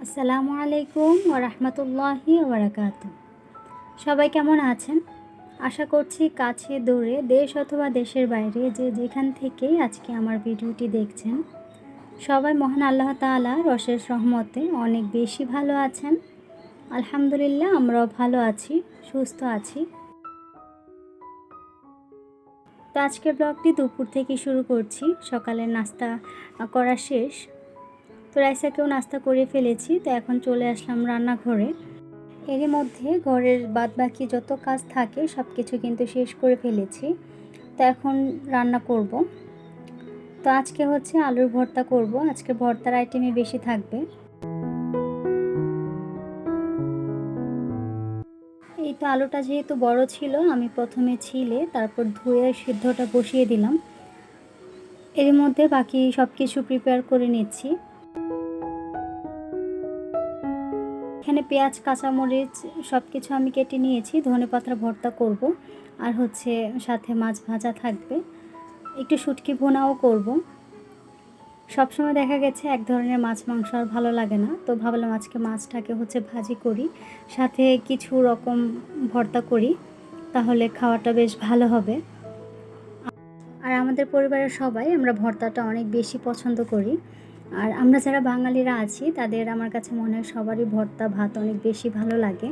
আসসালামু আলাইকুম ওয়া রাহমাতুল্লাহি ওয়া বারাকাতুহু। সবাই কেমন আছেন? আশা করছি কাছে দূরে দেশ অথবা দেশের বাইরে যে যেখান থেকেই আজকে আমার ভিডিওটি দেখছেন সবাই মহান আল্লাহ তাআলার অশেষ রহমতে অনেক বেশি ভালো আছেন। আলহামদুলিল্লাহ আমরাও ভালো আছি, সুস্থ আছি। তো আজকের ব্লগটি দুপুর থেকে শুরু করছি। সকালের নাস্তা করা শেষ। তো রাইসাকেও নাস্তা করে ফেলেছি, তো এখন চলে আসলাম রান্নাঘরে। এরই মধ্যে ঘরের বাদবাকি যত কাজ থাকে সব কিছু কিন্তু শেষ করে ফেলেছি। তো এখন রান্না করব। তো আজকে হচ্ছে আলুর ভর্তা করব। আজকে ভর্তার আইটেমই বেশি থাকবে। এই তো আলুটা যেহেতু বড় ছিল, আমি প্রথমে ছিলে তারপর ধুয়ে সিদ্ধটা বসিয়ে দিলাম। এর মধ্যে বাকি সব কিছু প্রিপেয়ার করে নিচ্ছি। এখানে পেঁয়াজ, কাঁচামরিচ সব কিছু আমি কেটে নিয়েছি। ধনেপাতার ভর্তা করব, আর হচ্ছে সাথে মাছ ভাজা থাকবে, একটু শুটকি ভুনাও করব। সবসময় দেখা গেছে এক ধরনের মাছ মাংস আর ভালো লাগে না, তো ভাবলাম আজকে মাছটাকে হচ্ছে ভাজি করি, সাথে কিছু রকম ভর্তা করি, তাহলে খাওয়াটা বেশ ভালো হবে। আর আমাদের পরিবারের সবাই আমরা ভর্তাটা অনেক বেশি পছন্দ করি। আর আমরা যারা বাঙালিরা আছি তাদের আমার কাছে মনে হয় সবারই ভর্তা ভাত অনেক বেশি ভালো লাগে।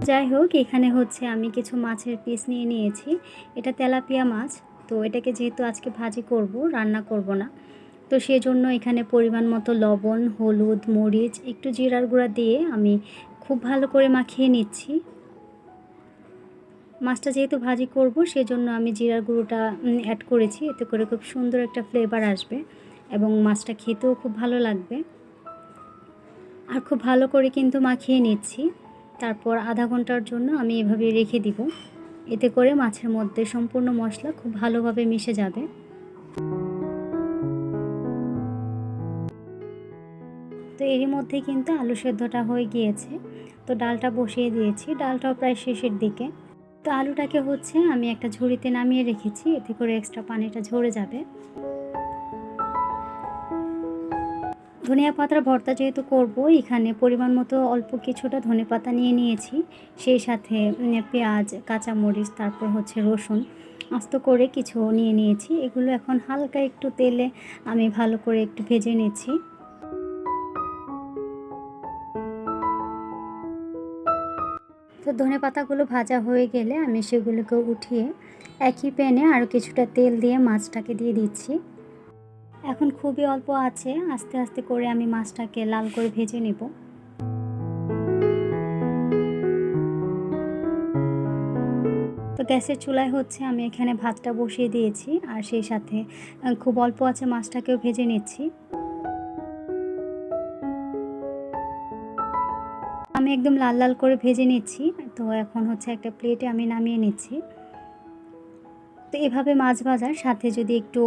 যাই হোক, এখানে হচ্ছে আমি কিছু মাছের পিস নিয়ে নিয়েছি। এটা তেলাপিয়া মাছ। তো এটাকে যেহেতু আজকে ভাজি করব, রান্না করব না, তো সেজন্য এখানে পরিমাণ মতো লবণ, হলুদ, মরিচ, একটু জিরার গুঁড়া দিয়ে আমি খুব ভালো করে মাখিয়ে নিচ্ছি। মাছটা যেহেতু ভাজি করব সেজন্য আমি জিরার গুঁড়োটা অ্যাড করেছি, এতে করে খুব সুন্দর একটা ফ্লেভার আসবে এবং মাছটা খেতেও খুব ভালো লাগবে। আর খুব ভালো করে কিন্তু মাখিয়ে নিচ্ছি। তারপর আধা ঘন্টার জন্য আমি এভাবে রেখে দিব, এতে করে মাছের মধ্যে সম্পূর্ণ মশলা খুব ভালোভাবে মিশে যাবে। তো এরই মধ্যে কিন্তু আলু সেদ্ধটা হয়ে গিয়েছে। তো ডালটা বসিয়ে দিয়েছি, ডালটাও প্রায় শেষের দিকে। তো আলুটাকে হচ্ছে আমি একটা ঝুড়িতে নামিয়ে রেখেছি, এতে করে এক্সট্রা পানিটা ঝরে যাবে। ধনিয়া পাতার ভর্তা যেহেতু করব, এখানে পরিমাণ মতো অল্প কিছুটা ধনেপাতা নিয়ে নিয়েছি, সেই সাথে পেঁয়াজ, কাঁচামরিচ, তারপর হচ্ছে রসুন আস্ত করে কিছু নিয়ে নিয়েছি। এগুলো এখন হালকা একটু তেলে আমি ভালো করে একটু ভেজে নিচ্ছি। তো ধনেপাতাগুলো ভাজা হয়ে গেলে আমি সেগুলোকে উঠিয়ে একই প্যানে আরও কিছুটা তেল দিয়ে মাছটাকে দিয়ে দিচ্ছি। এখন খুবই অল্প আছে, আস্তে আস্তে করে আমি মাছটাকে লাল করে ভেজে নেব। তো গ্যাসের চুলায় হচ্ছে আমি এখানে ভাতটা বসিয়ে দিয়েছি, আর সেই সাথে খুব অল্প আছে মাছটাকেও ভেজে নিচ্ছি। আমি একদম লাল লাল করে ভেজে নিচ্ছি। তো এখন হচ্ছে একটা প্লেটে আমি নামিয়ে নিচ্ছি। তো এভাবে মাছ ভাজার সাথে যদি একটু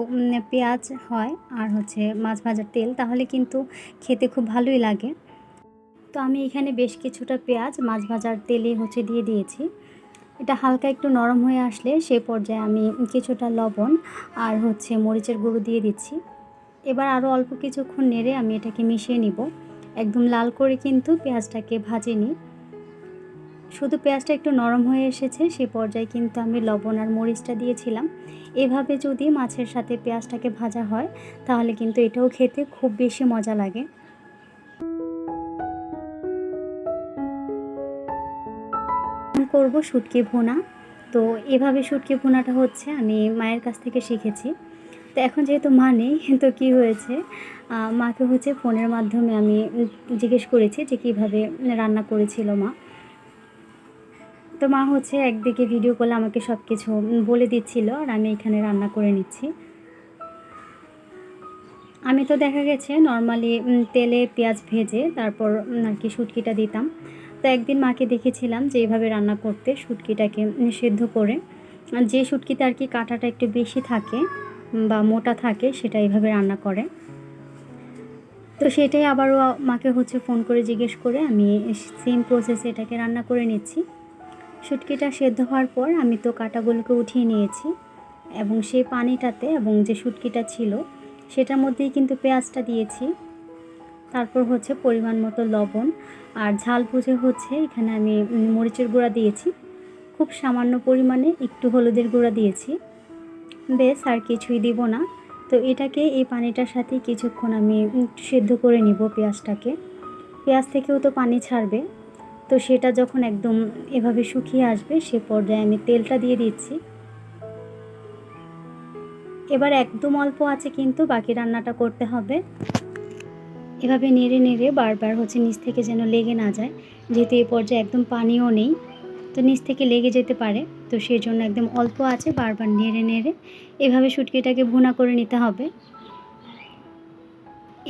পেঁয়াজ হয় আর হচ্ছে মাছ ভাজার তেল, তাহলে কিন্তু খেতে খুব ভালোই লাগে। তো আমি এখানে বেশ কিছুটা পেঁয়াজ মাছ ভাজার তেলে হচ্ছে দিয়ে দিয়েছি। এটা হালকা একটু নরম হয়ে আসলে সে পর্যায়ে আমি কিছুটা লবণ আর হচ্ছে মরিচের গুঁড়ো দিয়ে দিচ্ছি। এবার আরও অল্প কিছুক্ষণ নেড়ে আমি এটাকে মিশিয়ে নিব। একদম লাল করে কিন্তু পেঁয়াজটাকে ভাজিনি, শুধু পেঁয়াজটা একটু নরম হয়ে এসেছে সে পর্যায়ে কিন্তু আমি লবণ আর মরিচটা দিয়েছিলাম। এভাবে যদি মাছের সাথে পেঁয়াজটাকে ভাজা হয় তাহলে কিন্তু এটাও খেতে খুব বেশি মজা লাগে। করব শুটকি ভুনা। তো এভাবে শুটকি ভুনাটা হচ্ছে আমি মায়ের কাছ থেকে শিখেছি। তো এখন যেহেতু মা নেই, তো কী হয়েছে, মাকে হচ্ছে ফোনের মাধ্যমে আমি জিজ্ঞেস করেছি যে কীভাবে রান্না করেছিল মা। তো মা হচ্ছে একদিকে ভিডিও কলে আমাকে সব কিছু বলে দিচ্ছিল, আর আমি এখানে রান্না করে নিচ্ছি। আমি তো দেখা গেছে নর্মালি তেলে পেঁয়াজ ভেজে তারপর আর কি শুটকিটা দিতাম। তো একদিন মাকে দেখেছিলাম যে এইভাবে রান্না করতে, শুটকিটাকে সেদ্ধ করে, যে শুটকিতে আর কি কাঁটাটা একটু বেশি থাকে বা মোটা থাকে সেটা এইভাবে রান্না করে। তো সেটাই আবারও মাকে হচ্ছে ফোন করে জিজ্ঞেস করে আমি সেম প্রসেসে এটাকে রান্না করে নিচ্ছি। শুটকিটা সেদ্ধ হওয়ার পর আমি তো কাঁটাগুলোকে উঠিয়ে নিয়েছি এবং সেই পানিটাতে এবং যে শুটকিটা ছিল সেটার মধ্যেই কিন্তু পেঁয়াজটা দিয়েছি। তারপর হচ্ছে পরিমাণ মতো লবণ, আর ঝাল বুঝে হচ্ছে এখানে আমি মরিচের গুঁড়া দিয়েছি, খুব সামান্য পরিমাণে একটু হলুদের গুঁড়া দিয়েছি, বেশ আর কিছুই দিব না। তো এটাকে এই পানিটার সাথে কিছুক্ষণ আমি একটু সেদ্ধ করে নিব পেঁয়াজটাকে। পেঁয়াজ থেকেও তো পানি ছাড়বে, তো সেটা যখন একদম এভাবে শুকিয়ে আসবে সে পর্যায়ে আমি তেলটা দিয়ে দিচ্ছি। এবার একদম অল্প আছে কিন্তু বাকি রান্নাটা করতে হবে। এভাবে নেড়ে নেড়ে বারবার হচ্ছে নিচ থেকে যেন লেগে না যায়, যেহেতু এই পর্যায়ে একদম পানিও নেই, তো নিচ থেকে লেগে যেতে পারে। তো সেই জন্য একদম অল্প আছে বারবার নেড়ে নেড়ে এভাবে শুটকিটাকে ভুনা করে নিতে হবে।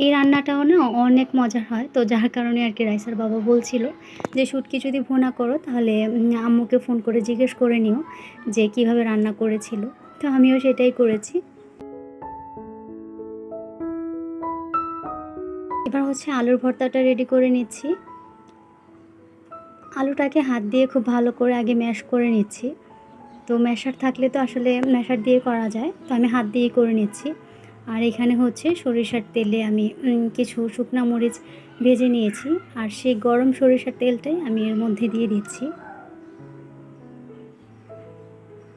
এই রান্নাটাও না অনেক মজার হয়, তো যার কারণে আর কি রাইসার বাবা বলছিল যে শুটকি যদি ভুনা করো তাহলে আম্মুকে ফোন করে জিজ্ঞেস করে নিও যে কিভাবে রান্না করেছিল। তো আমিও সেটাই করেছি। এবার হচ্ছে আলুর ভর্তাটা রেডি করে নিচ্ছি। আলুটাকে হাত দিয়ে খুব ভালো করে আগে ম্যাশ করে নিচ্ছি। তো ম্যাশার থাকলে তো আসলে ম্যাশার দিয়ে করা যায়, তো আমি হাত দিয়েই করে নিচ্ছি। আর এখানে হচ্ছে সরিষার তেলে আমি কিছু শুকনা মরিচ ভেজে নিয়েছি, আর সেই গরম সরিষার তেলটাই আমি এর মধ্যে দিয়ে দিচ্ছি।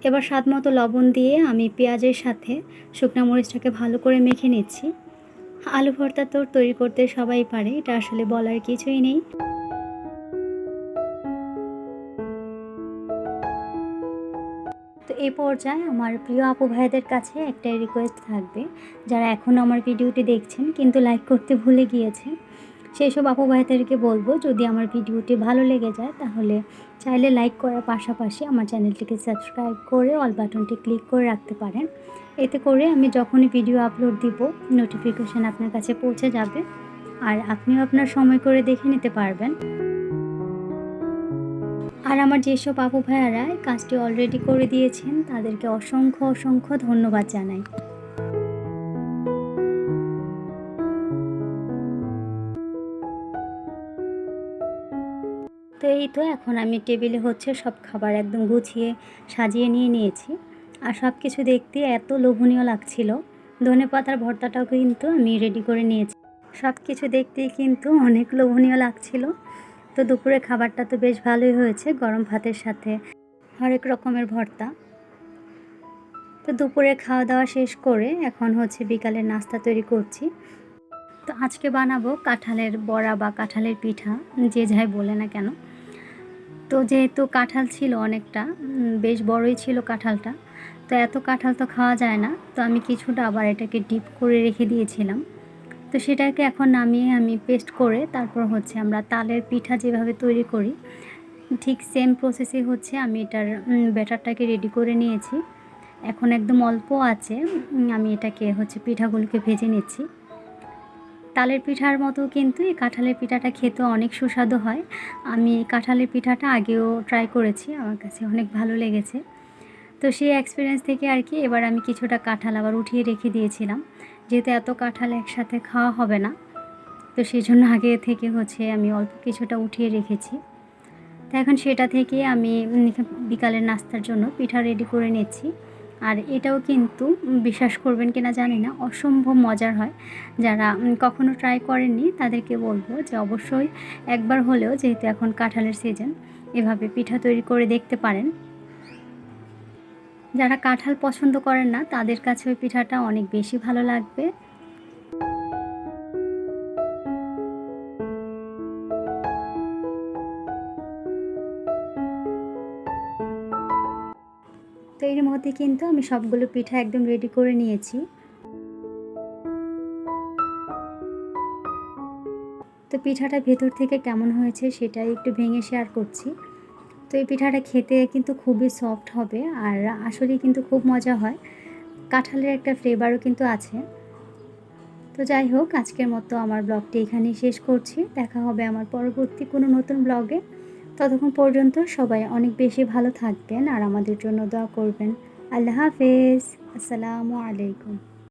এবার স্বাদ মতো লবণ দিয়ে আমি পেঁয়াজের সাথে শুকনা মরিচটাকে ভালো করে মেখে নিচ্ছি। আলু ভর্তা তো তৈরি করতে সবাই পারে, এটা আসলে বলার কিছুই নেই। তো এই পর্যায়ে আমার প্রিয় আপু ভাইদের কাছে একটাই রিকোয়েস্ট থাকবে, যারা এখনও আমার ভিডিওটি দেখছেন কিন্তু লাইক করতে ভুলে গিয়েছেন, সেই সব আপু ভাইদেরকে বলবো যদি আমার ভিডিওটি ভালো লেগে যায় তাহলে চাইলে লাইক করার পাশাপাশি আমার চ্যানেলটিকে সাবস্ক্রাইব করে অল বাটনটি ক্লিক করে রাখতে পারেন। এতে করে আমি যখনই ভিডিও আপলোড দিব নোটিফিকেশান আপনার কাছে পৌঁছে যাবে, আর আপনিও আপনার সময় করে দেখে নিতে পারবেন। আর আমার যেসব আপু ভাইয়ারা কাজটি অলরেডি করে দিয়েছেন তাদেরকে অসংখ্য অসংখ্য ধন্যবাদ জানাই। তো এই তো এখন আমি টেবিলে হচ্ছে সব খাবার একদম গুছিয়ে সাজিয়ে নিয়েছি, আর সব কিছু দেখতে এত লোভনীয় লাগছিল। ধনেপাতার ভর্তাটাও কিন্তু আমি রেডি করে নিয়েছি। সব কিছু দেখতেই কিন্তু অনেক লোভনীয় লাগছিল। তো দুপুরে খাবারটা তো বেশ ভালোই হয়েছে, গরম ভাতের সাথে হরেক রকমের ভর্তা। তো দুপুরে খাওয়া দাওয়া শেষ করে এখন হচ্ছে বিকালের নাস্তা তৈরি করছি। তো আজকে বানাবো কাঁঠালের বড়া বা কাঁঠালের পিঠা, যে যাই বলে না কেন। তো যেহেতু কাঁঠাল ছিল অনেকটা, বেশ বড়ই ছিল কাঁঠালটা, তো এত কাঁঠাল তো খাওয়া যায় না, তো আমি কিছুটা আবার এটাকে ডিপ করে রেখে দিয়েছিলাম। তো সেটাকে এখন নামিয়ে আমি পেস্ট করে তারপর হচ্ছে আমরা তালের পিঠা যেভাবে তৈরি করি ঠিক সেম প্রসেসে হচ্ছে আমি এটার ব্যাটারটাকে রেডি করে নিয়েছি। এখন একদম অল্প আছে আমি এটাকে হচ্ছে পিঠাগুলোকে ভেজে নিচ্ছি। তালের পিঠার মতো কিন্তু এই কাঁঠালের পিঠাটা খেতেও অনেক সুস্বাদু হয়। আমি কাঁঠালের পিঠাটা আগেও ট্রাই করেছি, আমার কাছে অনেক ভালো লেগেছে। তো সেই এক্সপিরিয়েন্স থেকে আর কি এবার আমি কিছুটা কাঁঠাল আবার উঠিয়ে রেখে দিয়েছিলাম, যেহেতু এত কাঁঠাল একসাথে খাওয়া হবে না, তো সেই জন্য আগে থেকে হচ্ছে আমি অল্প কিছুটা উঠিয়ে রেখেছি। তো এখন সেটা থেকে আমি বিকালের নাস্তার জন্য পিঠা রেডি করে নিচ্ছি। আর এটাও কিন্তু বিশ্বাস করবেন কিনা জানি না, অসম্ভব মজার হয়। যারা কখনো ট্রাই করেননি তাদেরকে বলবো যে অবশ্যই একবার হলেও, যেহেতু এখন কাঁঠালের সিজন, এভাবে পিঠা তৈরি করে দেখতে পারেন। যারা কাঁঠাল পছন্দ করেন না তাদের কাছে ওই পিঠাটা অনেক বেশি ভালো লাগবে। তো এর মধ্যে কিন্তু আমি সবগুলো পিঠা একদম রেডি করে নিয়েছি। তো পিঠাটা ভেতর থেকে কেমন হয়েছে সেটাই একটু ভেঙে শেয়ার করছি। তো এই পিঠাটা খেতে কিন্তু খুবই সফট হবে, আর আসলেই কিন্তু খুব মজা হয়। কাঁঠালের একটা ফ্লেভারও কিন্তু আছে। তো যাই হোক, আজকের মতো আমার ব্লগটি এখানেই শেষ করছি। দেখা হবে আমার পরবর্তী কোনো নতুন ব্লগে। ততক্ষণ পর্যন্ত সবাই অনেক বেশি ভালো থাকবেন আর আমাদের জন্য দোয়া করবেন। আল্লাহ হাফেজ। আসসালামু আলাইকুম।